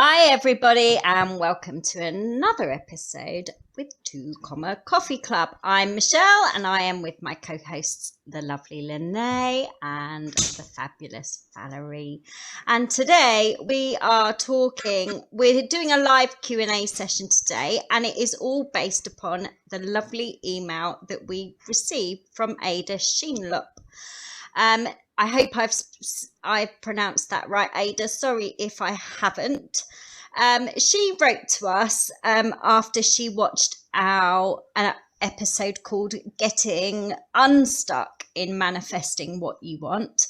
Hi everybody and welcome to another episode with 2 Coffee Club. I'm Michelle and I am with my co-hosts, the lovely Lene and the fabulous Valerie. And today we're doing a live Q&A session today, and it is all based upon the lovely email that we received from Ada Sheenlup. I hope I've pronounced that right, Ada. Sorry if I haven't. She wrote to us after she watched our episode called Getting Unstuck in Manifesting What You Want.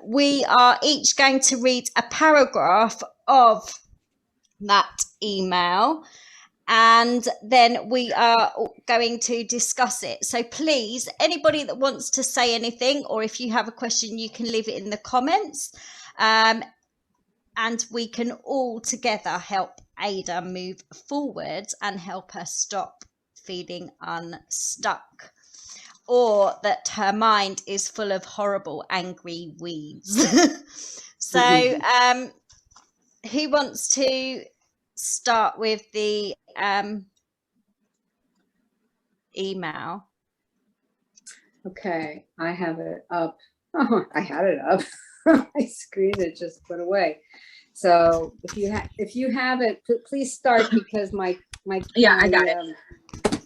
We are each going to read a paragraph of that email, and then we are going to discuss it. So please, anybody that wants to say anything, or if you have a question, you can leave it in the comments, and we can all together help Ada move forward and help her stop feeling unstuck, or that her mind is full of horrible, angry weeds. So who wants to start with the email? Okay, I have it up. Oh, I had it up. My screen it just put away. So if you have it, please start, because my I got it.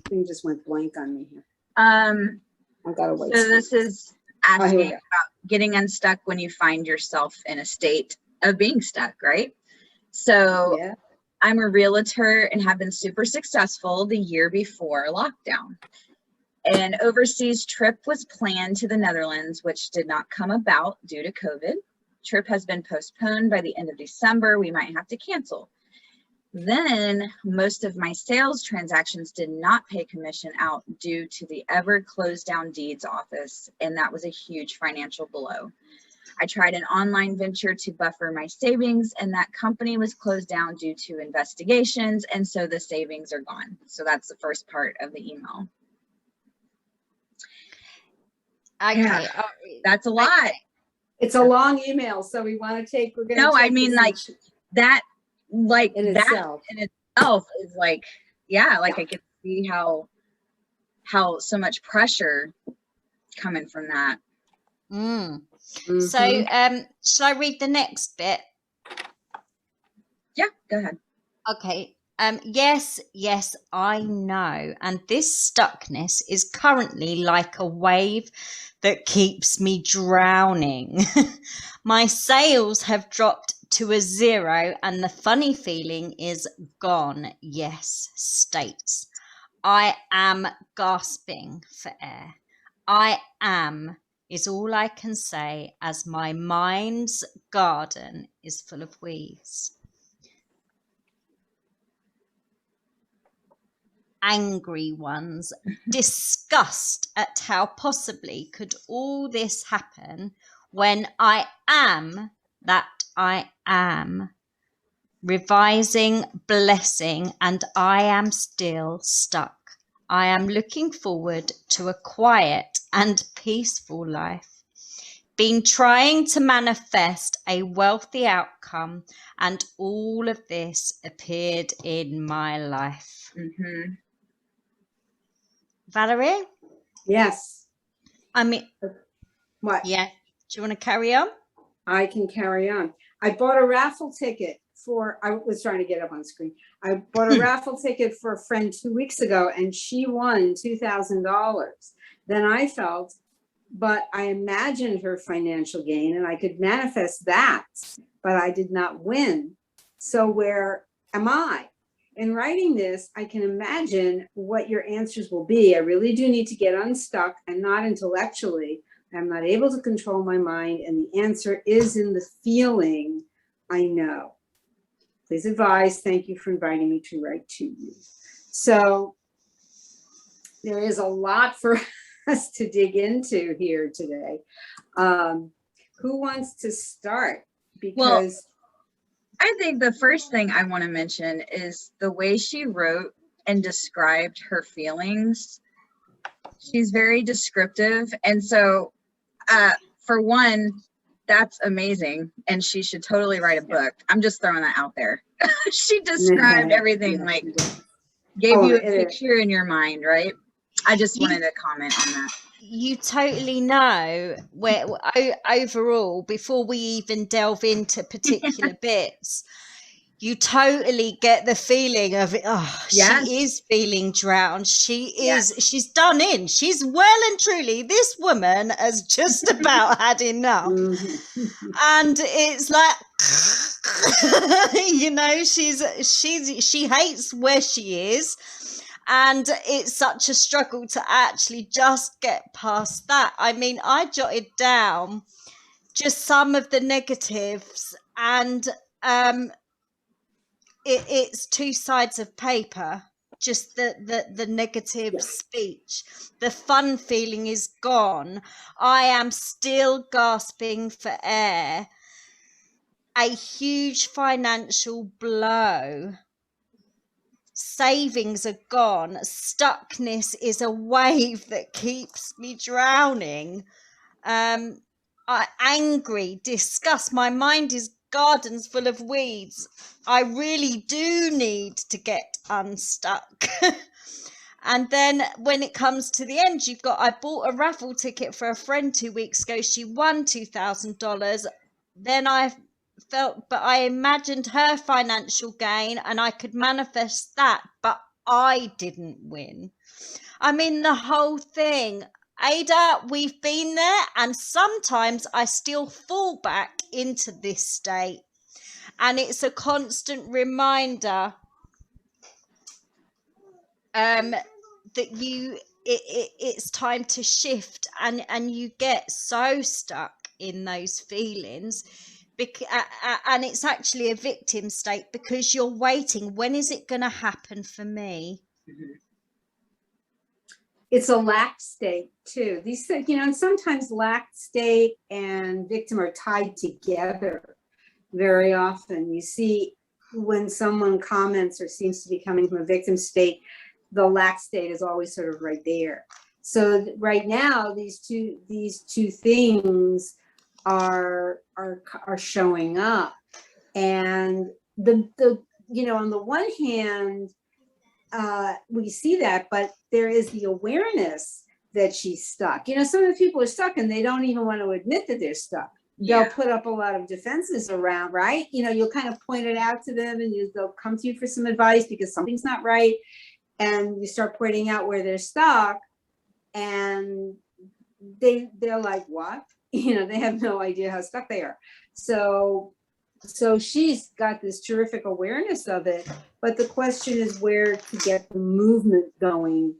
Thing just went blank on me here. I gotta wait. So this is asking about getting unstuck when you find yourself in a state of being stuck, right? So yeah. I'm a realtor and have been super successful the year before lockdown. An overseas trip was planned to the Netherlands, which did not come about due to COVID. Trip has been postponed by the end of December. We might have to cancel. Then most of my sales transactions did not pay commission out due to the ever closed down deeds office, and that was a huge financial blow. I tried an online venture to buffer my savings, and that company was closed down due to investigations, and so the savings are gone. So that's the first part of the email. Okay, yeah, that's a lot. Okay. It's a long email, so we're gonna take I mean, like that, like in that itself. in itself is like, yeah, like I can see how so much pressure coming from that. So shall I read the next bit? Yeah, go ahead. Okay. Yes, I know. And this stuckness is currently like a wave that keeps me drowning. My sales have dropped to a 0, and the funny feeling is gone. Yes, states. I am gasping for air. I am is all I can say, as my mind's garden is full of weeds. Angry ones, disgust at how possibly could all this happen when I am that I am, revising, blessing, and I am still stuck. I am looking forward to a quiet and peaceful life. Been trying to manifest a wealthy outcome, and all of this appeared in my life. Valerie? Yes. I mean, what? Yeah. Do you want to carry on? I can carry on. I bought a raffle ticket I was trying to get up on screen. I bought a raffle ticket for a friend 2 weeks ago, and she won $2,000. Then I felt, but I imagined her financial gain and I could manifest that, but I did not win. So where am I? In writing this, I can imagine what your answers will be. I really do need to get unstuck, and not intellectually. I'm not able to control my mind, and the answer is in the feeling I know. Please advise. Thank you for inviting me to write to you. So there is a lot for us to dig into here today. Who wants to start? Because I think the first thing I want to mention is the way she wrote and described her feelings. She's very descriptive. And so, for one, That's amazing. And she should totally write a book. I'm just throwing that out there. She described everything, like gave you a picture in your mind, right? I just wanted to comment on that. You totally know where overall, before we even delve into particular bits, you totally get the feeling of it. Oh, Yes. She is feeling drowned. She's done in. She's well and truly, this woman has just about had enough. And it's like, you know, she hates where she is. And it's such a struggle to actually just get past that. I mean, I jotted down just some of the negatives, and it's two sides of paper. Just the negative speech. The fun feeling is gone. I am still gasping for air. A huge financial blow. Savings are gone. Stuckness is a wave that keeps me drowning. Angry, disgust. My mind is gardens full of weeds. I really do need to get unstuck. And then when it comes to the end, I bought a raffle ticket for a friend 2 weeks ago. She won $2,000. Then I imagined her financial gain and I could manifest that, but I didn't win. I mean, the whole thing. Ada, we've been there, and sometimes I still fall back into this state. And it's a constant reminder that it's time to shift, and you get so stuck in those feelings. And it's actually a victim state because you're waiting. When is it going to happen for me? It's a lack state too. These things, you know, and sometimes lack state and victim are tied together very often. You see when someone comments or seems to be coming from a victim state, the lack state is always sort of right there. So right now, these two things are showing up, and the you know, on the one hand, we see that, but there is the awareness that she's stuck. You know, some of the people are stuck and they don't even want to admit that they're stuck. They'll put up a lot of defenses around, right? You know, you'll kind of point it out to them and they'll come to you for some advice because something's not right. And you start pointing out where they're stuck, and they're like, what? You know, they have no idea how stuck they are. So she's got this terrific awareness of it, but the question is where to get the movement going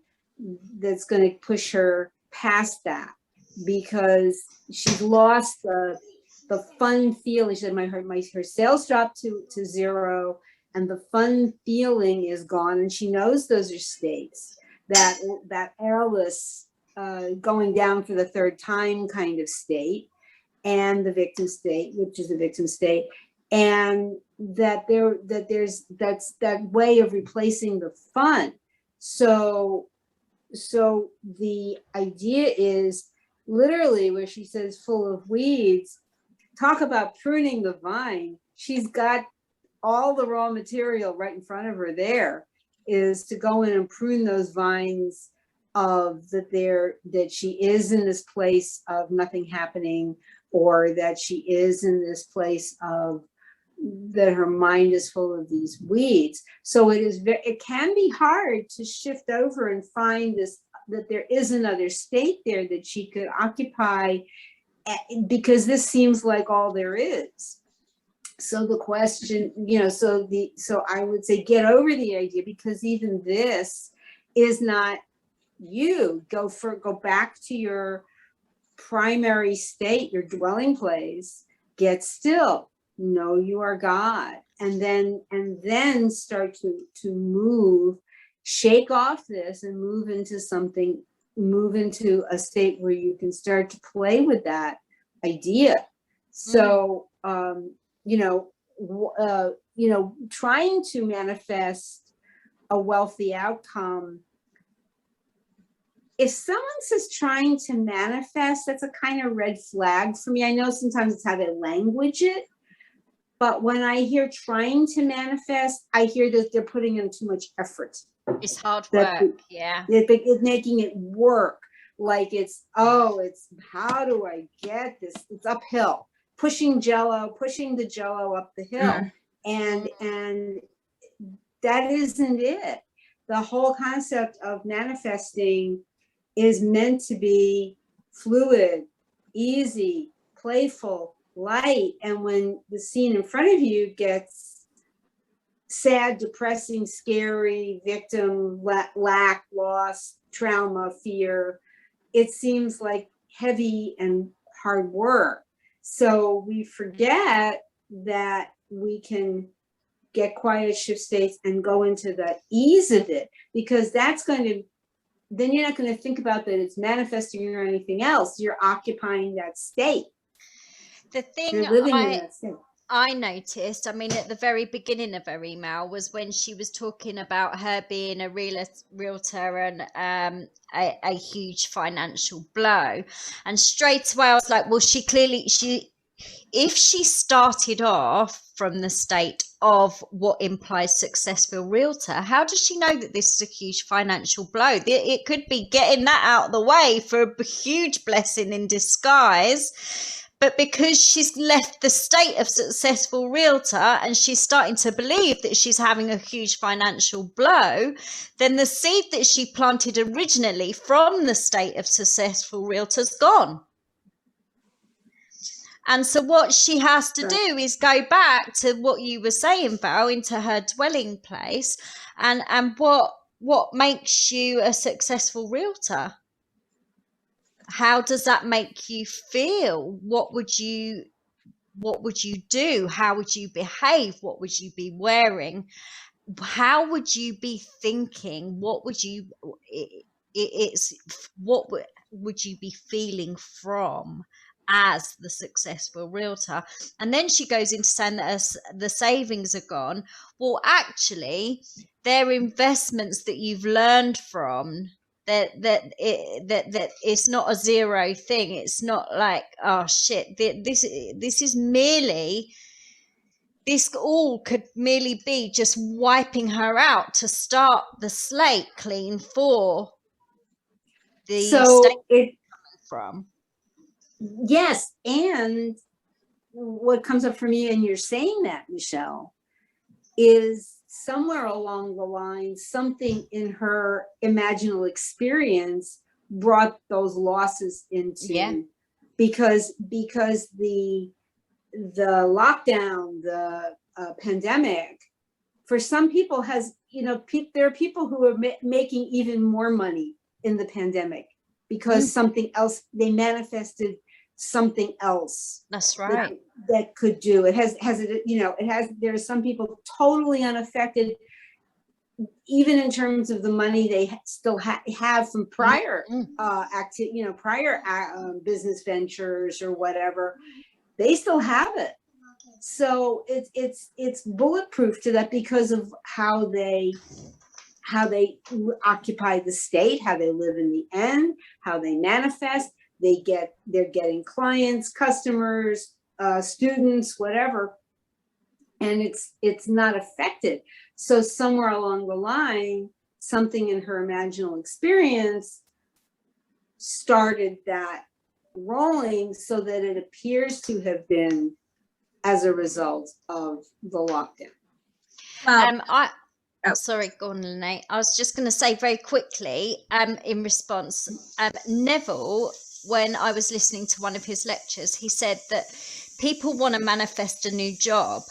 that's going to push her past that, because she's lost the fun feeling. She said her sales dropped to zero, and the fun feeling is gone, and she knows those are states, that airless going down for the third time kind of state, and the victim state, which is the victim state, and that's that way of replacing the fun. So the idea is literally where she says full of weeds, talk about pruning the vine. She's got all the raw material right in front of her. There is to go in and prune those vines of that she is in this place of nothing happening, or that she is in this place of that her mind is full of these weeds. So it can be hard to shift over and find that there is another state there that she could occupy, because this seems like all there is. So the question, you know, so I would say get over the idea, because even this is not you. Go back to your primary state, your dwelling place, get still, know you are God, and then start to move, shake off this and move into a state where you can start to play with that idea. So trying to manifest a wealthy outcome, if someone says trying to manifest, that's a kind of red flag for me. I know sometimes it's how they language it, but when I hear trying to manifest, I hear that they're putting in too much effort. It's hard work. Yeah. It's making it work. Like it's how do I get this? It's uphill, pushing the jello up the hill. And that isn't it. The whole concept of manifesting is meant to be fluid, easy, playful, light. And when the scene in front of you gets sad, depressing, scary, victim, lack, loss, trauma, fear, it seems like heavy and hard work. So we forget that we can get quiet, shift states, and go into the ease of it, because that's going to, then you're not going to think about that it's manifesting or anything else. You're occupying that state. The thing you're living in that state. I noticed, I mean, at the very beginning of her email was when she was talking about her being a realtor and a huge financial blow. And straight away I was like, well, if she started off from the state of what implies successful realtor, how does she know that this is a huge financial blow? It could be getting that out of the way for a huge blessing in disguise. But because she's left the state of successful realtor and she's starting to believe that she's having a huge financial blow, then the seed that she planted originally from the state of successful realtor's gone. And so what she has to do is go back to what you were saying, Val, into her dwelling place and what makes you a successful realtor. How does that make you feel? What would you do? How would you behave? What would you be wearing? How would you be thinking? What would you be feeling from as the successful realtor? And then she goes into saying that the savings are gone. Well, actually, they're investments that you've learned from. That it's not a zero thing. It's not like, oh shit, this is merely, this all could merely be just wiping her out to start the slate clean for the state coming from. Yes, and what comes up for me, and you're saying that, Michelle, is somewhere along the line, something in her imaginal experience brought those losses into, because the lockdown, the pandemic, for some people has, there are people who are making even more money in the pandemic because something else, they manifested something else. That's right. That could do it. There are some people totally unaffected, even in terms of the money they still have from prior business ventures or whatever. They still have it. So it's bulletproof to that because of how they occupy the state, how they live in the end, how they manifest. They're getting clients, customers, students, whatever, and it's not affected. So somewhere along the line, something in her imaginal experience started that rolling, so that it appears to have been as a result of the lockdown. Sorry, go on, Lene. I was just going to say very quickly, in response, Neville, when I was listening to one of his lectures, he said that people want to manifest a new job.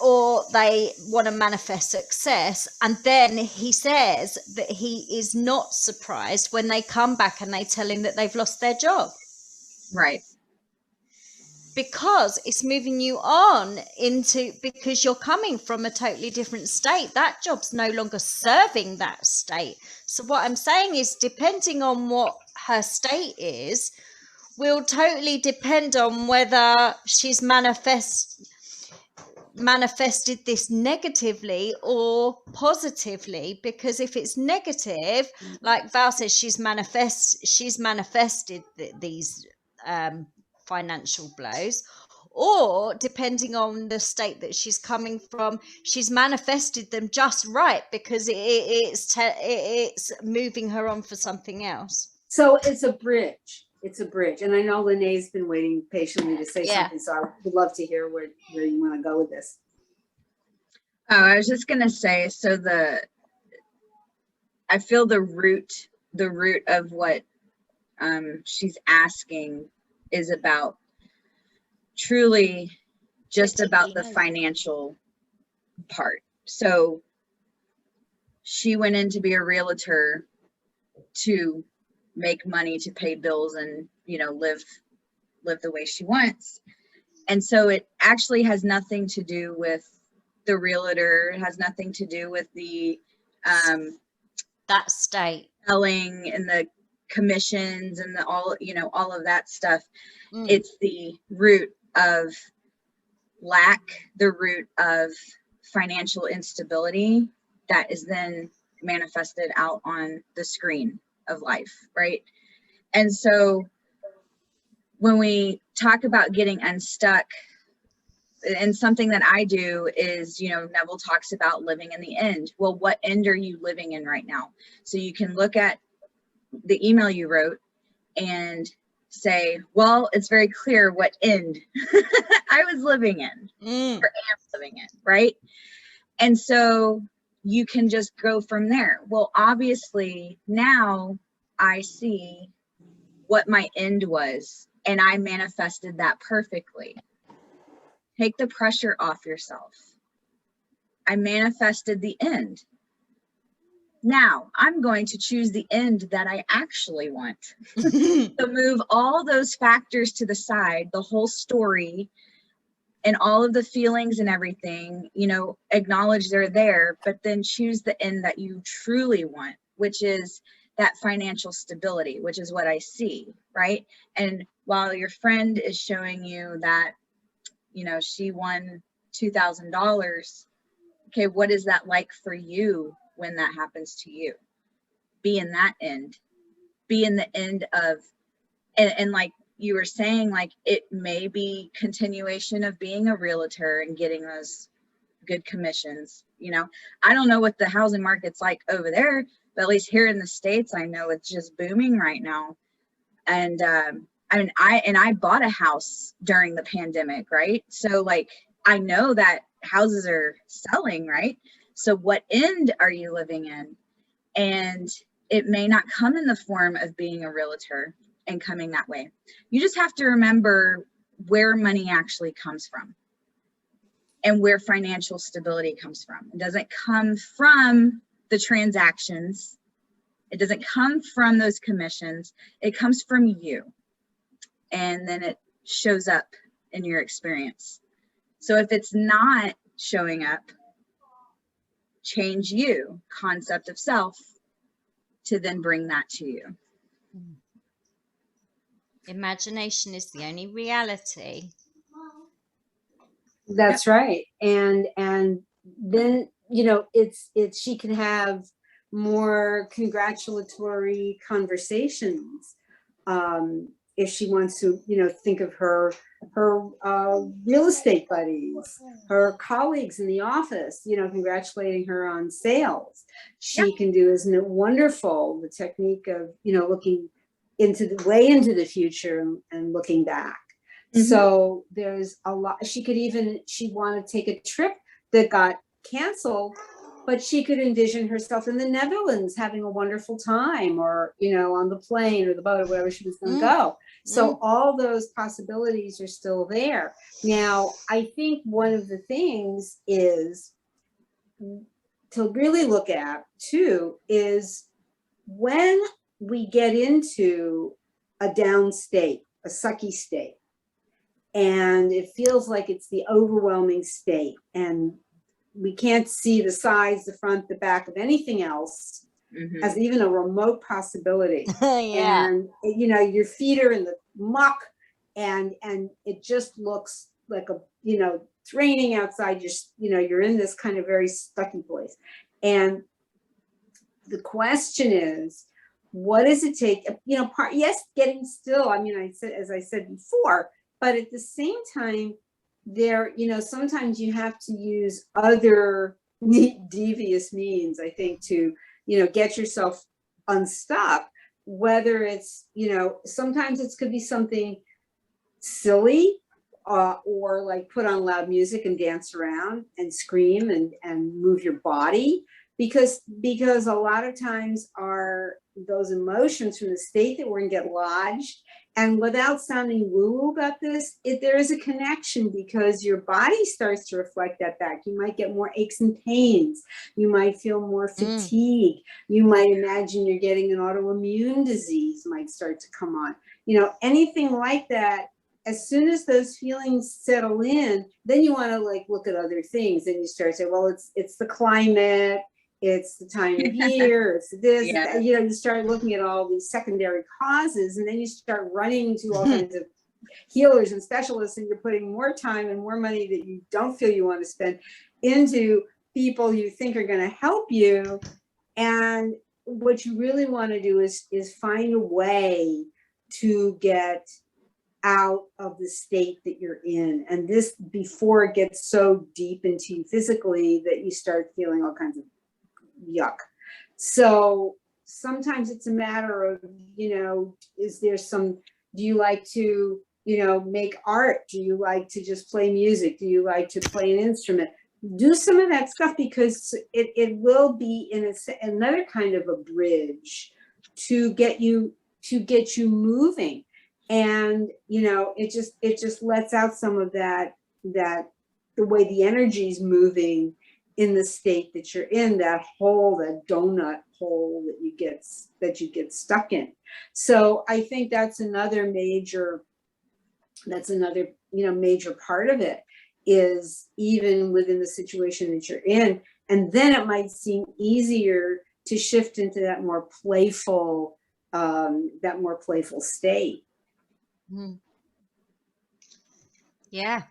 Or they want to manifest success. And then he says that he is not surprised when they come back and they tell him that they've lost their job. Right. Because it's moving you on because you're coming from a totally different state. That job's no longer serving that state. So what I'm saying is, depending on what her state is, will totally depend on whether she's manifesting manifested this negatively or positively, because if it's negative, like Val says, she's manifested these financial blows, or depending on the state that she's coming from, she's manifested them just right because it's moving her on for something else. So it's a bridge. It's a bridge. And I know Lene's been waiting patiently to say something, so I would love to hear where you want to go with this. Oh, I was just gonna say, so I feel the root of what she's asking is about truly just about the financial part. So she went in to be a realtor to make money to pay bills and, you know, live the way she wants. And so it actually has nothing to do with the realtor. It has nothing to do with the that state selling and the commissions and the all of that stuff. It's the root of lack, the root of financial instability that is then manifested out on the screen of life, right? And so when we talk about getting unstuck, and something that I do is, you know, Neville talks about living in the end. Well, what end are you living in right now? So you can look at the email you wrote and say, well, it's very clear what end I was living in or am living in, right? And so you can just go from there. Well, obviously now I see what my end was and I manifested that perfectly. Take the pressure off yourself. I manifested the end. Now I'm going to choose the end that I actually want. So move all those factors to the side, the whole story and all of the feelings and everything, you know, acknowledge they're there, but then choose the end that you truly want, which is that financial stability, which is what I see, right? And while your friend is showing you that, you know, she won $2,000. Okay, what is that like for you when that happens to you? Be in that end. Be in the end of, and like you were saying, like it may be continuation of being a realtor and getting those good commissions. You know, I don't know what the housing market's like over there, but at least here in the States, I know it's just booming right now. And I bought a house during the pandemic, right? So like, I know that houses are selling, right? So what end are you living in? And it may not come in the form of being a realtor and coming that way. You just have to remember where money actually comes from and where financial stability comes from. It doesn't come from the transactions. It doesn't come from those commissions. It comes from you. And then it shows up in your experience. So if it's not showing up, change you, concept of self, to then bring that to you. Imagination is the only reality. That's right. And then, you know, it's she can have more congratulatory conversations if she wants to, you know, think of her real estate buddies, her colleagues in the office, you know, congratulating her on sales. She can do, isn't it wonderful, the technique of, you know, looking way into the future and looking back. So there's a lot. She want to take a trip that got canceled, but she could envision herself in the Netherlands having a wonderful time, or, you know, on the plane or the boat or wherever she was going to go. So all those possibilities are still there. Now, I think one of the things is to really look at too is when we get into a down state, a sucky state, and it feels like it's the overwhelming state and we can't see the sides, the front, the back of anything else as even a remote possibility. And, you know, your feet are in the muck and it just looks like a, you know, it's raining outside, you're in this kind of very stucky place. And the question is, what does it take? Yes, getting still. I mean, as I said before, but at the same time, sometimes you have to use other devious means, I think, to, get yourself unstuck. Whether it's, sometimes it could be something silly, or like put on loud music and dance around and scream and move your body, because a lot of times those emotions from the state that we're in get lodged. And without sounding woo-woo about this, there is a connection, because your body starts to reflect that back. You might get more aches and pains. You might feel more fatigue. You might imagine you're getting an autoimmune disease might start to come on. Anything like that. As soon as those feelings settle in, then you want to look at other things, and you start saying, well, it's the climate, it's the time of year, it's this, Yeah. you start looking at all these secondary causes, and then you start running to all kinds of healers and specialists, and you're putting more time and more money that you don't feel you want to spend into people you think are going to help you. And what you really want to do is find a way to get out of the state that you're in, and this before it gets so deep into you physically that you start feeling all kinds of yuck. So sometimes it's a matter of, do you like to, make art? Do you like to just play music? Do you like to play an instrument? Do some of that stuff, because it will be in another kind of a bridge to get you moving. And, it just lets out some of that the way the energy is moving in the state that you're in, that donut hole that you get stuck in. So I think that's another major part of it, is even within the situation that you're in. And then it might seem easier to shift into that more playful state. Yeah.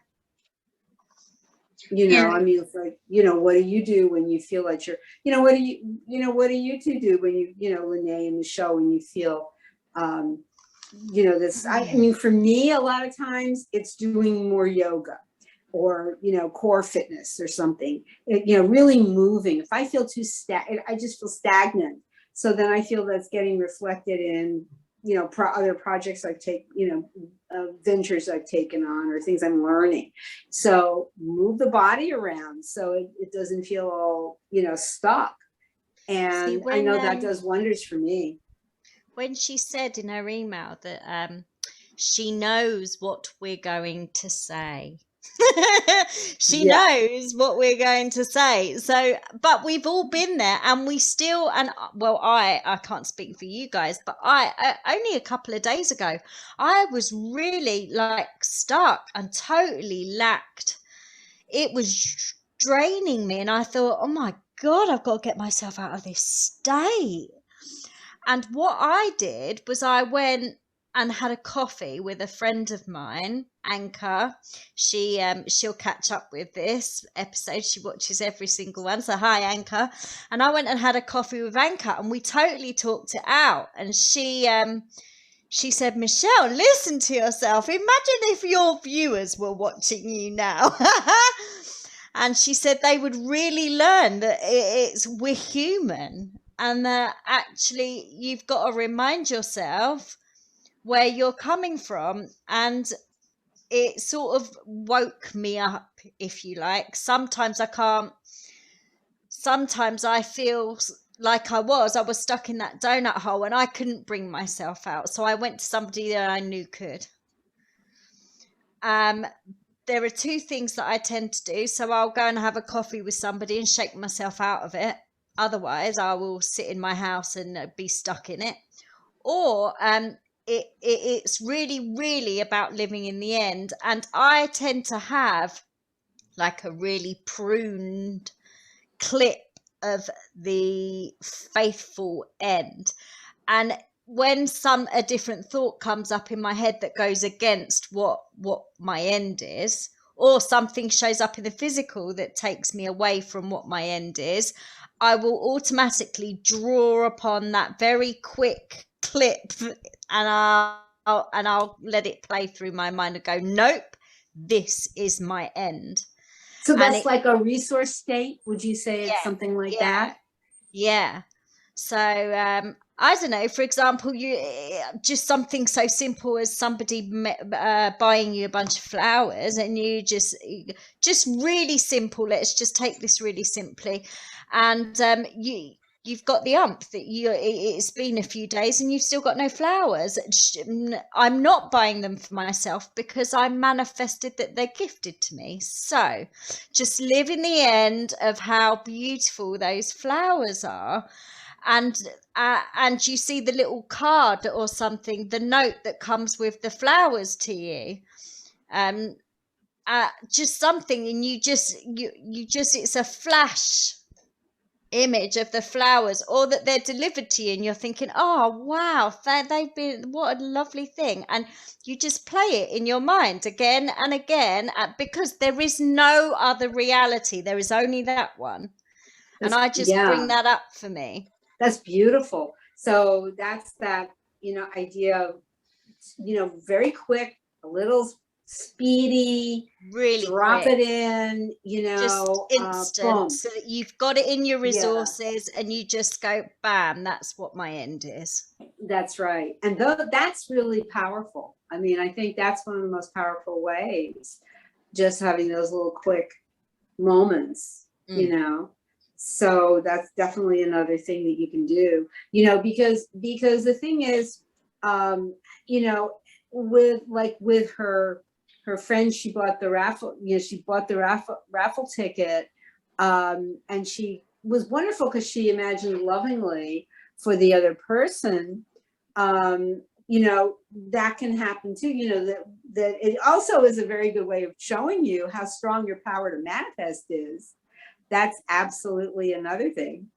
I mean, it's like, what do you do when you feel like what do you two do when you, Lene and Michelle, when you feel, this, I mean, for me, a lot of times it's doing more yoga or, core fitness or something, really moving. If I feel I just feel stagnant. So then I feel that's getting reflected in, other projects I've taken, ventures I've taken on, or things I'm learning. So move the body around so it doesn't feel all, stuck. And I know that does wonders for me. When she said in her email that she knows what we're going to say. She knows what we're going to say. So, but we've all been there, and we still, I can't speak for you guys, but I only a couple of days ago, I was really stuck and totally lacked. It was draining me, and I thought, oh my God, I've got to get myself out of this state. And what I did was I went and had a coffee with a friend of mine, Anka. She'll catch up with this episode. She watches every single one. So hi, Anka. And I went and had a coffee with Anka, and we totally talked it out. And she said, Michelle, listen to yourself. Imagine if your viewers were watching you now. And she said they would really learn that we're human, and that actually you've got to remind yourself where you're coming from. And it sort of woke me up, if you like. Sometimes I can't. Sometimes I feel like I was stuck in that donut hole, and I couldn't bring myself out. So I went to somebody that I knew could. There are two things that I tend to do. So I'll go and have a coffee with somebody and shake myself out of it. Otherwise, I will sit in my house and be stuck in it. Or it's really, really about living in the end. And I tend to have a really pruned clip of the faithful end. And when a different thought comes up in my head that goes against what my end is, or something shows up in the physical that takes me away from what my end is, I will automatically draw upon that very quick clip, and I'll let it play through my mind and go, nope, this is my end. So that's like a resource state. Would you say it's something like that? Yeah. So I don't know, for example, you just something so simple as somebody buying you a bunch of flowers, and you just really simple. Let's just take this really simply, and you've got the ump that it's been a few days and you've still got no flowers. I'm not buying them for myself because I manifested that they're gifted to me. So just live in the end of how beautiful those flowers are. And you see the little card or something, the note that comes with the flowers to you, just something, and you just it's a flash image of the flowers, or that they're delivered to you and you're thinking, oh wow, they've been, what a lovely thing, and you just play it in your mind again and again, because there is no other reality, there is only that one. And I just bring that up for me. That's beautiful. So that's that, idea of, very quick, a little speedy, really drop quick. it in, just instant, so that you've got it in your resources, and you just go, bam, that's what my end is. That's right. And that's really powerful. I mean, I think that's one of the most powerful ways, just having those little quick moments, So that's definitely another thing that you can do, because the thing is, with her friend, she bought the raffle, raffle ticket. And she was wonderful because she imagined lovingly for the other person. That can happen too, that it also is a very good way of showing you how strong your power to manifest is. That's absolutely another thing.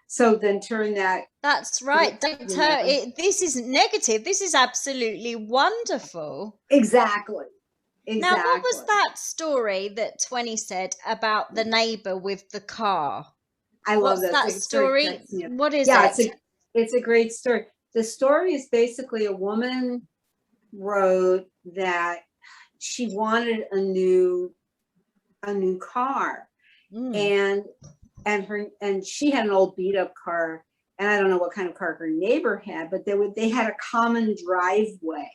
So then turn that. That's right. Don't turn it. This isn't negative. This is absolutely wonderful. Exactly. Now, what was that story that 20 said about the neighbor with the car? I love that story. What is it? It's a great story. The story is basically a woman wrote that she wanted a new car, and she had an old beat up car, and I don't know what kind of car her neighbor had, but they had a common driveway.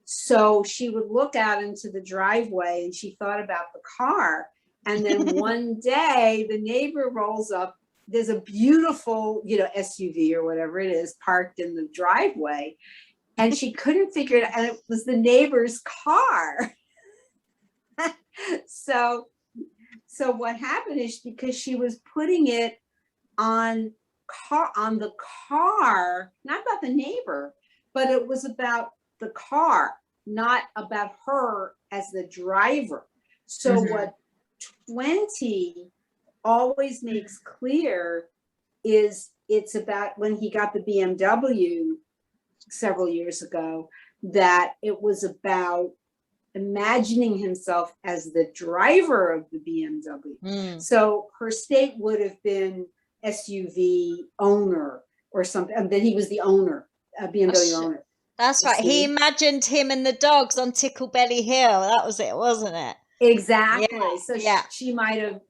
So she would look out into the driveway and she thought about the car. And then one day the neighbor rolls up. There's a beautiful, SUV or whatever it is parked in the driveway. And she couldn't figure it out. And it was the neighbor's car. So what happened is, because she was putting it on the car, not about the neighbor, but it was about the car, not about her as the driver. So what 20 always makes clear is, it's about when he got the BMW several years ago, that it was about imagining himself as the driver of the BMW. So her state would have been SUV owner or something, and then he was the owner, BMW owner. That's right. He imagined him and the dogs on Ticklebelly Hill. That was it, wasn't it? Exactly. She might have,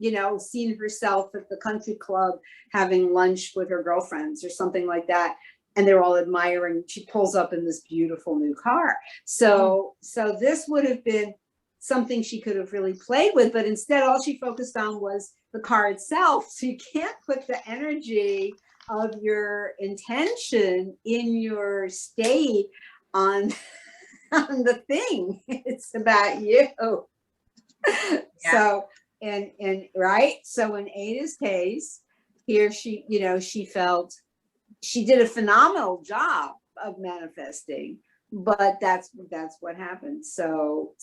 seen herself at the country club having lunch with her girlfriends or something like that. And they're all admiring. She pulls up in this beautiful new car. So this would have been something she could have really played with, but instead all she focused on was the car itself. So you can't put the energy of your intention in your state on the thing. It's about you. So and right. So in Ada's case here, she felt she did a phenomenal job of manifesting, but that's what happened. So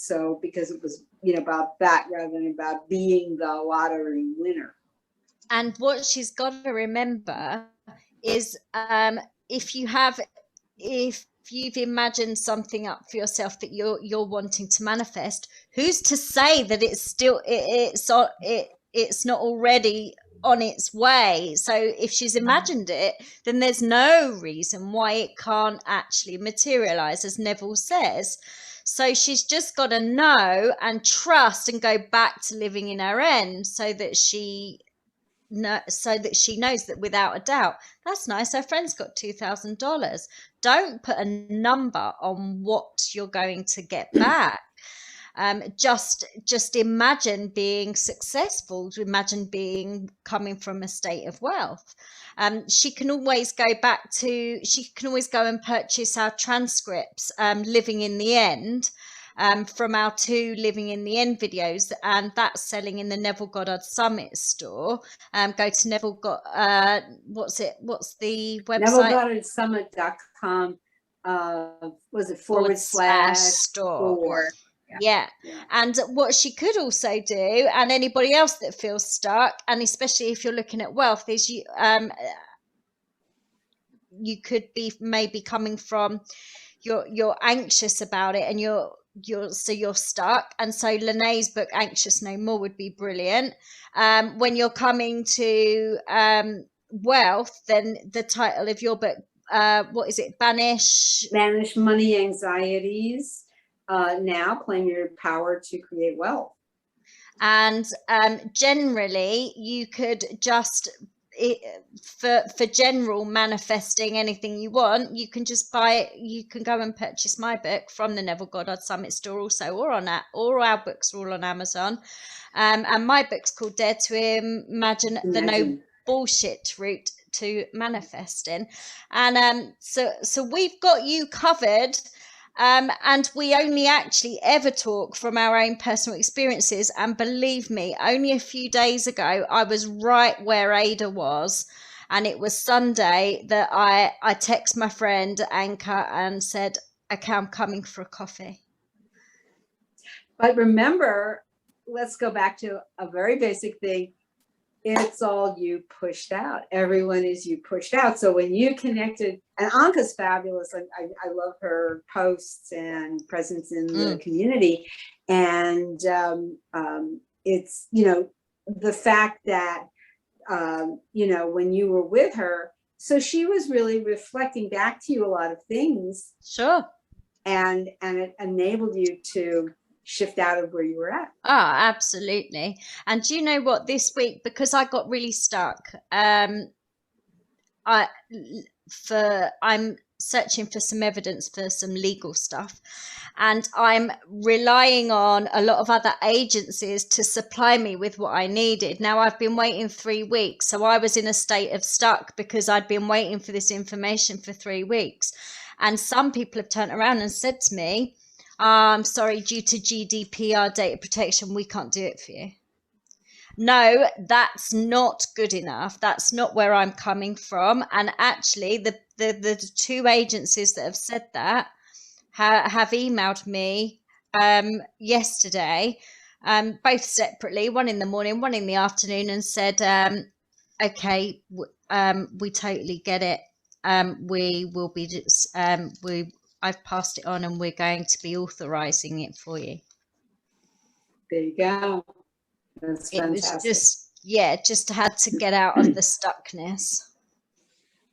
because it was about that rather than about being the lottery winner. And what she's got to remember is, if you've imagined something up for yourself that you're wanting to manifest, who's to say that it's not already on its way? So if she's imagined it, then there's no reason why it can't actually materialize, as Neville says. So she's just got to know and trust and go back to living in her end, so that she knows that without a doubt, that's nice, her friend's got $2,000. Don't put a number on what you're going to get back. Just imagine being successful, imagine coming from a state of wealth. She can always go and purchase our transcripts, Living in the End, from our 2 Living in the End videos, and that's selling in the Neville Goddard Summit store. Go to Neville what's the website? NevilleGoddardSummit.com. Was it / store? Yeah. And what she could also do, and anybody else that feels stuck, and especially if you're looking at wealth, is you could be maybe coming from you're anxious about it, and you're stuck. And so Lene's book Anxious No More would be brilliant. When you're coming to wealth, then the title of your book, what is it? Banish Money Anxieties. Now claim your power to create wealth. And generally you could just for general manifesting anything you want, you can just you can go and purchase my book from the Neville Goddard Summit store also, or our books are all on Amazon. And my book's called Dare to Imagine. The No Bullshit Route to Manifesting. And so we've got you covered. And we only actually ever talk from our own personal experiences. And believe me, only a few days ago, I was right where Ada was. And it was Sunday that I text my friend Anka and said, okay, I'm coming for a coffee. But remember, let's go back to a very basic thing. It's all you pushed out. Everyone is you pushed out. So when you connected, and Anka's fabulous. I love her posts and presence in the community. And it's, the fact that, when you were with her, so she was really reflecting back to you a lot of things. Sure. And it enabled you to shift out of where you were at. Oh, absolutely. And do you know what, this week, because I got really stuck, I'm searching for some evidence for some legal stuff, and I'm relying on a lot of other agencies to supply me with what I needed. Now, I've been waiting 3 weeks, so I was in a state of stuck because I'd been waiting for this information for 3 weeks. And some people have turned around and said to me, I'm sorry, due to GDPR data protection, we can't do it for you. No, that's not good enough. That's not where I'm coming from. And actually, the 2 agencies that have said that have emailed me yesterday, both separately, one in the morning, one in the afternoon, and said, okay, we totally get it. We will be just, I've passed it on, and we're going to be authorizing it for you. There you go. That's fantastic. It was just had to get out of the stuckness.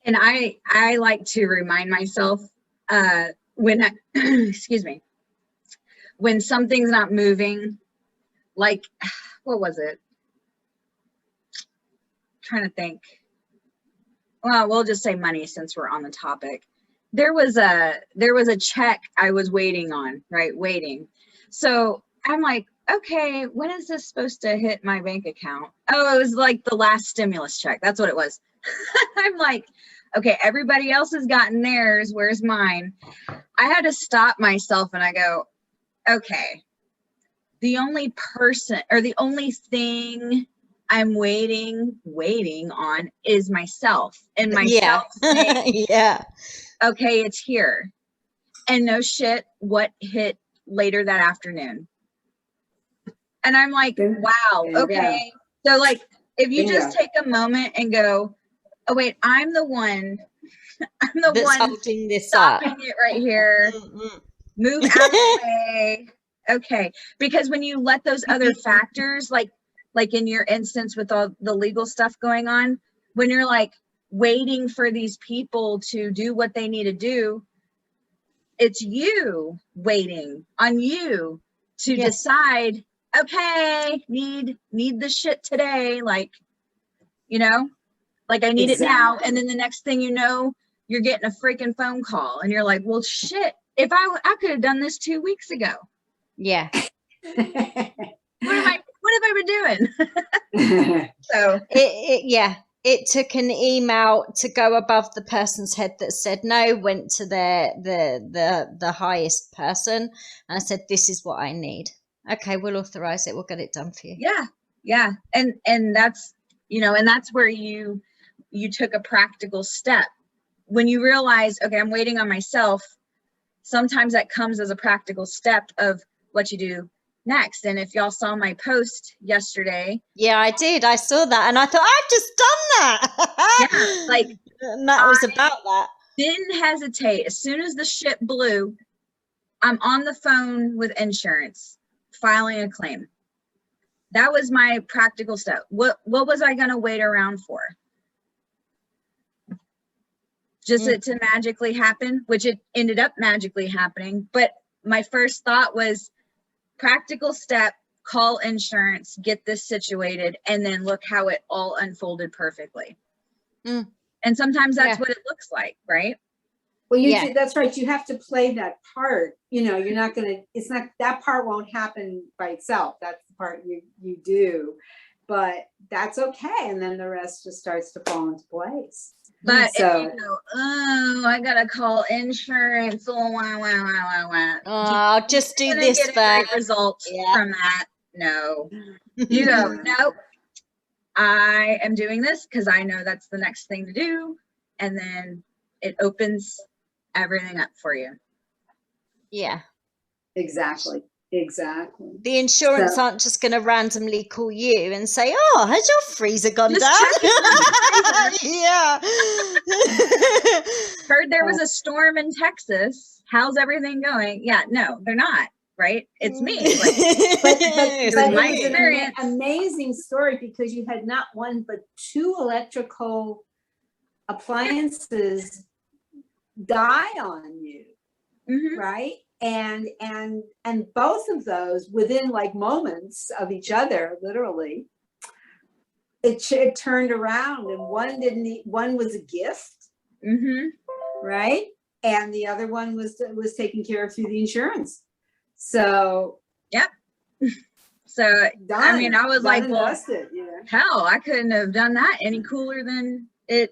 And I like to remind myself excuse me, when something's not moving, like, what was it? I'm trying to think. Well, we'll just say money since we're on the topic. There was a check I was waiting on, right? Waiting. So I'm like, okay, when is this supposed to hit my bank account? Oh, it was like the last stimulus check. That's what it was. I'm like, okay, everybody else has gotten theirs. Where's mine? I had to stop myself and I go, okay, the only person or the only thing I'm waiting on is myself, and myself. Yeah. Okay, it's here. And no shit, what hit later that afternoon? And I'm like, wow, okay. So like, if you just take a moment and go, oh wait, I'm the one I'm the That's one holding this up. stopping it right here. Mm-mm. Move out of the way. Okay. Because when you let those other factors, like in your instance with all the legal stuff going on, when you're like waiting for these people to do what they need to do, it's you waiting on you to Yes. decide, okay, need the shit today. Like, you know, like I need it now. And then the next thing you know, you're getting a freaking phone call and you're like, well, shit, if I could have done this 2 weeks ago. Yeah. What have I been doing? So it took an email to go above the person's head that said no, went to the highest person, and I said, this is what I need. Okay, we'll authorize it, we'll get it done for you. Yeah. And that's, you know, and that's where you took a practical step. When you realize, okay, I'm waiting on myself, sometimes that comes as a practical step of what you do next. And if y'all saw my post yesterday. Yeah, I did. I saw that and I thought, I've just done that. Yeah, like, and that was about that. Didn't hesitate. As soon as the shit blew, I'm on the phone with insurance, filing a claim. That was my practical step. What was I going to wait around for? Just it to magically happen, which it ended up magically happening. But my first thought was practical step, call insurance, get this situated, and then look how it all unfolded perfectly. And sometimes that's what it looks like, right? Well, that's right. You have to play that part. You know, you're not going to, it's not, that part won't happen by itself. That's the part you do, but that's okay. And then the rest just starts to fall into place. But if you go, oh, I got to call insurance. I'll just do this get a great result from that. No, you go, nope. I am doing this because I know that's the next thing to do. And then it opens everything up for you. Yeah. Exactly. The insurance aren't just going to randomly call you and say, oh, has your freezer gone down? Yeah. Heard there was a storm in Texas. How's everything going? Yeah, no, they're not. Right? It's me. But it was an amazing story because you had not one but two electrical appliances die on you, right? And both of those within like moments of each other, literally, it turned around, and one was a gift, right? And the other one was taken care of through the insurance. So, yep. So, done. I mean, I was like, well, hell, I couldn't have done that any cooler than it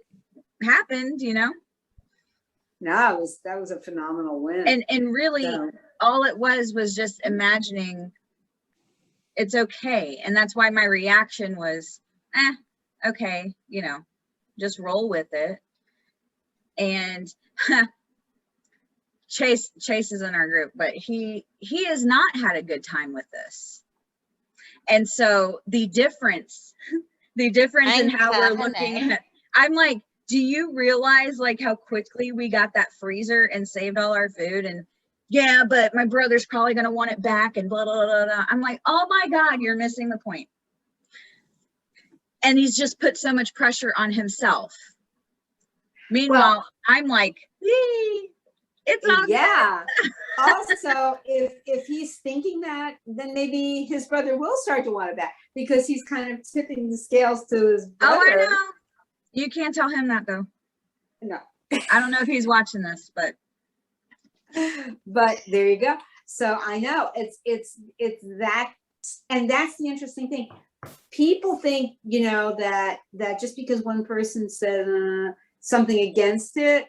happened, you know? No, that was a phenomenal win. And really, all it was just imagining it's okay. And that's why my reaction was, okay, you know, just roll with it. And Chase is in our group, but he has not had a good time with this. And so the difference in how we're looking at, I'm like, do you realize like how quickly we got that freezer and saved all our food? And yeah, but my brother's probably going to want it back and blah, blah, blah, blah. I'm like, oh my God, you're missing the point. And he's just put so much pressure on himself. Meanwhile, I'm like, it's not Also, if he's thinking that, then maybe his brother will start to want it back because he's kind of tipping the scales to his brother. Oh, I know. You can't tell him that though. No. I don't know if he's watching this, but there you go. So I know it's that, and that's the interesting thing. People think, you know, that just because one person said something against it,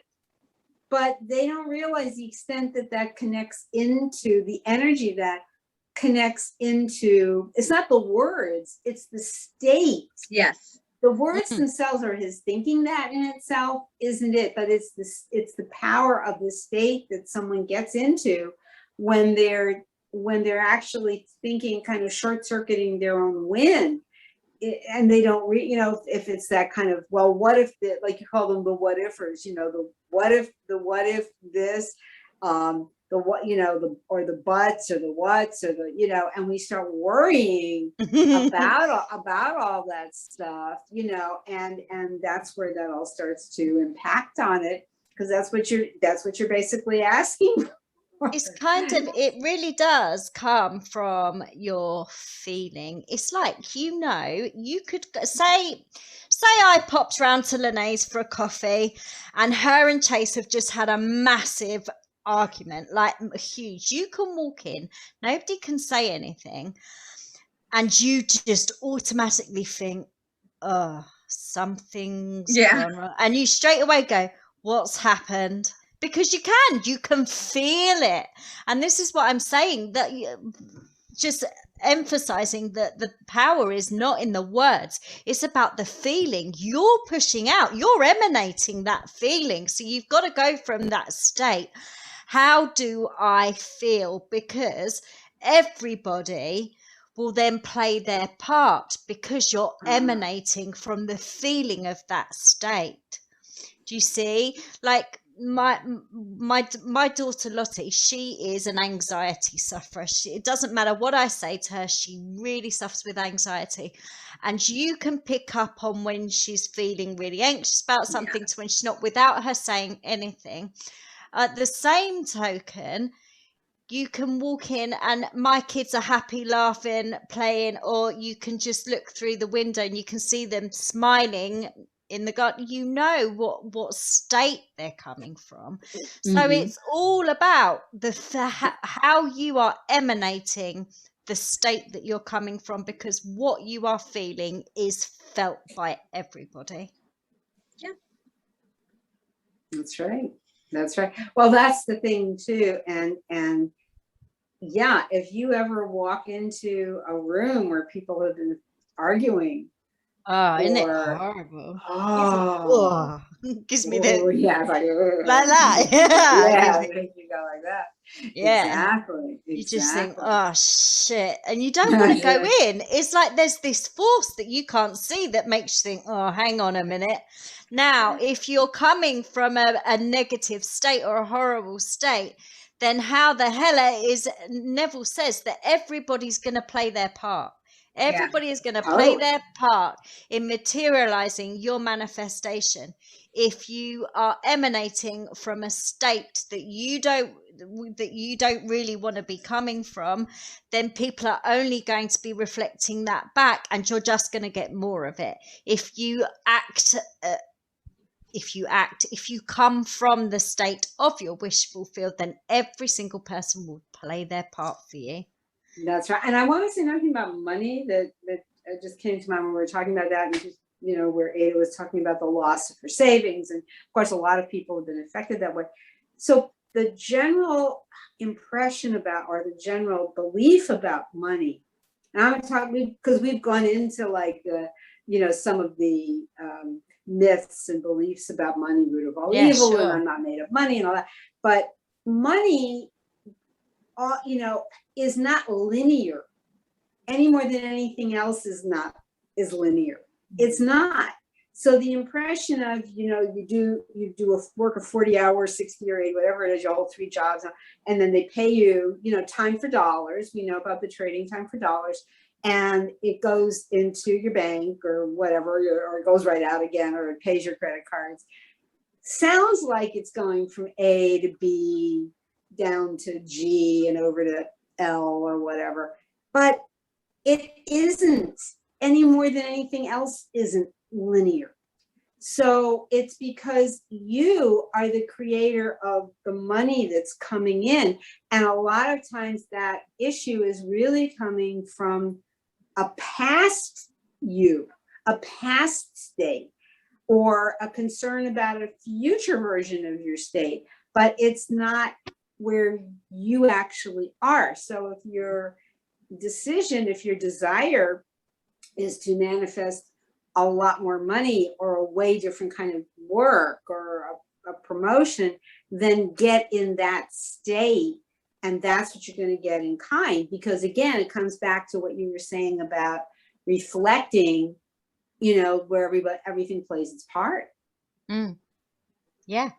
but they don't realize the extent that connects into the energy that connects into, it's not the words, it's the state. Yes. The words themselves are his thinking that in itself, isn't it? But it's the power of the state that someone gets into when they're actually thinking, kind of short circuiting their own win. and they don't read, if it's that kind of, well, what if like you call them the what ifers, the what if this, the what, or the buts or the whats or the, and we start worrying about all that stuff, and that's where that all starts to impact on it, because that's what you're basically asking for. It's kind of, it really does come from your feeling. It's like, you could say I popped round to Lene's for a coffee, and her and Chase have just had a massive argument, like huge. You can walk in, nobody can say anything, and you just automatically think, oh, something's gone wrong. And you straight away go, what's happened? Because you can feel it. And this is what I'm saying, that just emphasizing that the power is not in the words. It's about the feeling you're pushing out. You're emanating that feeling. So you've got to go from that state. How do I feel? Because everybody will then play their part, because you're emanating from the feeling of that state. Do you see? Like, my daughter Lottie, she is an anxiety sufferer. It doesn't matter what I say to her, she really suffers with anxiety, and you can pick up on when she's feeling really anxious about something to when she's not, without her saying anything. At the same token, you can walk in and my kids are happy, laughing, playing, or you can just look through the window and you can see them smiling in the garden. You know what state they're coming from. So it's all about how you are emanating the state that you're coming from, because what you are feeling is felt by everybody. Yeah, that's right. Well, that's the thing too. And yeah, if you ever walk into a room where people have been arguing, isn't it horrible? Oh, gives me the like that. Yeah, makes you go like that. Yeah, exactly. You just think, oh shit, and you don't want to go in. It's like there's this force that you can't see that makes you think, oh, hang on a minute. Now, if you're coming from a negative state or a horrible state, then how the hell is Neville says that everybody's going to play their part. Everybody is going to play their part in materializing your manifestation. If you are emanating from a state that you don't really want to be coming from, then people are only going to be reflecting that back, and you're just going to get more of it. If you come from the state of your wish fulfilled, then every single person will play their part for you. That's right. And I want to say nothing about money that just came to mind when we were talking about that, and just, where Ada was talking about the loss of her savings. And of course, a lot of people have been affected that way. So the general impression about, or the general belief about money, and I'm talking because we've gone into like some of the myths and beliefs about money, root of all evil, and I'm not made of money and all that. But money, is not linear any more than anything else is linear. It's not. So the impression of, you work a 40 hours, 60 or 80, whatever it is, you hold 3 jobs, and then they pay you, time for dollars. We know about the trading, time for dollars, and it goes into your bank or whatever, or it goes right out again, or it pays your credit cards. Sounds like it's going from A to B down to G and over to L or whatever, but it isn't any more than anything else isn't linear. So it's because you are the creator of the money that's coming in. And a lot of times that issue is really coming from a past you, a past state, or a concern about a future version of your state, but it's not where you actually are. So if your desire is to manifest a lot more money or a way different kind of work or a promotion, then get in that state. And that's what you're going to get in kind. Because again, it comes back to what you were saying about, reflecting, where everything plays its part. Yeah.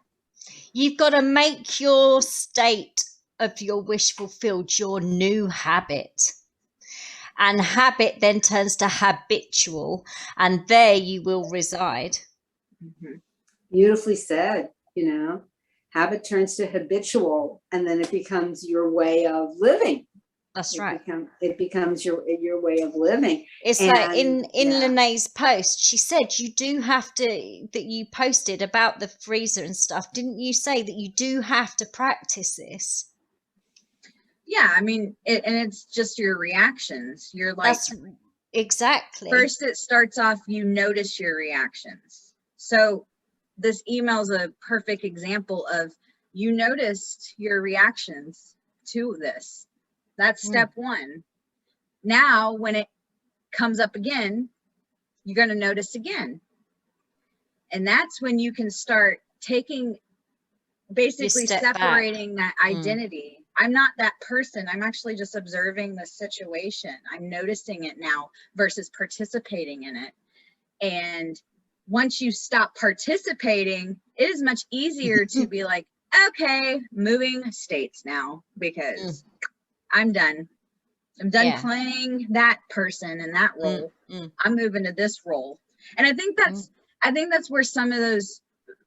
You've got to make your state of your wish fulfilled your new habit. And habit then turns to habitual, and there you will reside. Beautifully said. Habit turns to habitual, and then it becomes your way of living. That's right. It becomes your way of living. It's like in Lene's post, she said you do have to, that you posted about the freezer and stuff. Didn't you say that you do have to practice this? Yeah, I mean, and it's just your reactions. You're like, that's exactly. First, it starts off, you notice your reactions. So this email is a perfect example of you noticed your reactions to this. That's step one. Now, when it comes up again, you're going to notice again. And that's when you can start taking, basically separating that identity. I'm not that person. I'm actually just observing the situation. I'm noticing it now versus participating in it. And once you stop participating, it is much easier to be like, okay, moving states now, because I'm done. I'm done playing that person in that role. I'm moving to this role. And I think that's where some of those,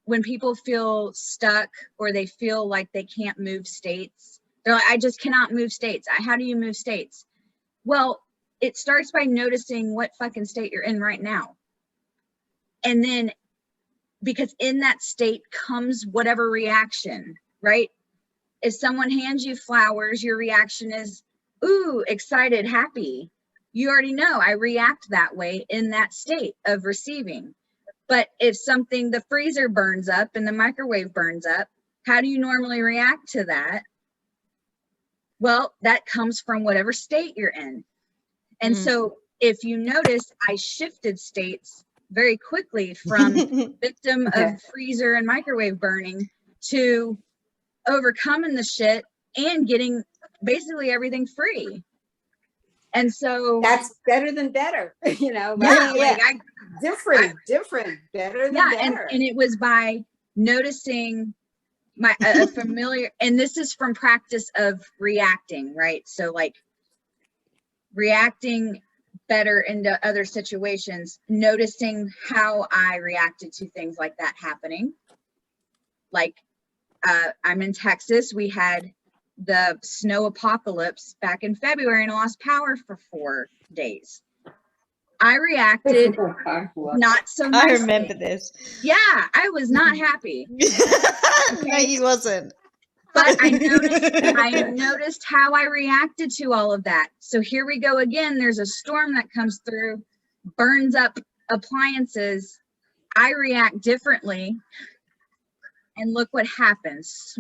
when people feel stuck or they feel like they can't move states, they're like, I just cannot move states. How do you move states? Well, it starts by noticing what fucking state you're in right now. And then, because in that state comes whatever reaction, right? If someone hands you flowers, your reaction is, ooh, excited, happy. You already know I react that way in that state of receiving. But if the freezer burns up and the microwave burns up, how do you normally react to that? Well, that comes from whatever state you're in. And so if you notice, I shifted states very quickly from victim of freezer and microwave burning to overcoming the shit and getting basically everything free. And so that's better than better, right? Different, better than better. And it was by noticing a familiar, and this is from practice of reacting, right? So like reacting better into other situations, noticing how I reacted to things like that happening. Like I'm in Texas, we had the snow apocalypse back in February and I lost power for 4 days. I reacted not so nicely. I remember this. Yeah, I was not happy. No, you wasn't. But I noticed how I reacted to all of that. So here we go again. There's a storm that comes through, burns up appliances. I react differently. And look what happens.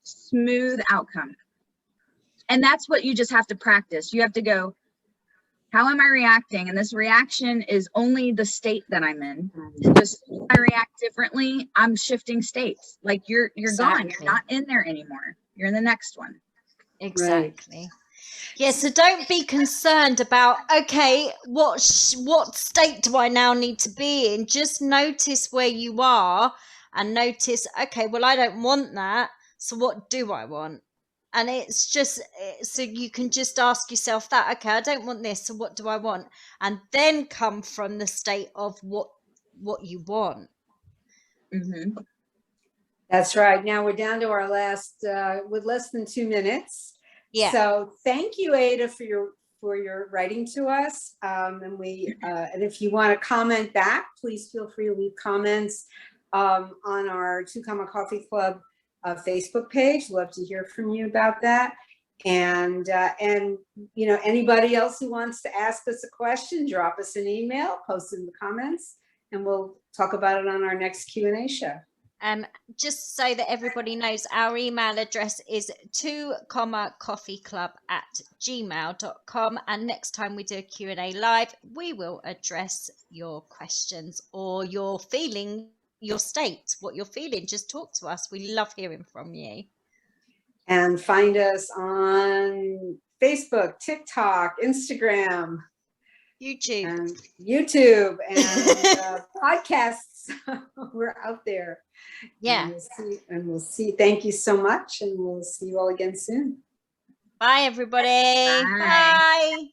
Smooth outcome. And that's what you just have to practice. You have to go, how am I reacting? And this reaction is only the state that I'm in. Just I react differently, I'm shifting states. Like you're gone. You're not in there anymore. You're in the next one. Exactly. Right. Yeah, so don't be concerned about, okay, what state do I now need to be in? Just notice where you are and notice, okay, well, I don't want that. So what do I want? And it's just, so you can just ask yourself that, okay, I don't want this, so what do I want? And then come from the state of what you want. That's right. Now we're down to our last, with less than 2 minutes. Yeah. So thank you, Ada, for your writing to us. And if you want to comment back, please feel free to leave comments on our 2 Comma Coffee Club Facebook page. Love to hear from you about that. And anybody else who wants to ask us a question, drop us an email, post in the comments, and we'll talk about it on our next Q&A show. Just so that everybody knows, our email address is 2commacoffeeclub@gmail.com, and next time we do a Q&A live, we will address your questions or your feeling, your state, what you're feeling. Just talk to us. We love hearing from you. And find us on Facebook, TikTok, Instagram, YouTube. And YouTube and podcasts. We're out there. Yeah. And we'll see. Thank you so much. And we'll see you all again soon. Bye, everybody. Bye. Bye.